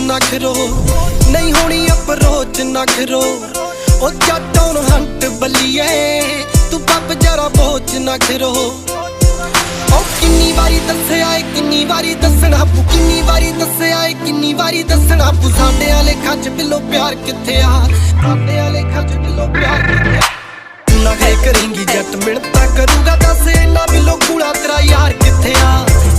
ना खरो नहीं होनी अप्रोच ना खरो ओ जट ऑन हंट बलिए तू पब जरा बोझ ना खरो ओ किन्नी वारी दस्सिया है किन्नी वारी दसना पू किन्नी वारी दस्सिया है किन्नी वारी दसना पू साडे वाले खच बिलो प्यार किथे आ साडे वाले खच बिलो प्यार किथे आ नखरे करेंगी जट मिन्नतां करूंगा दस इन्ना बिलो कूड़ा तेरा यार किथे आ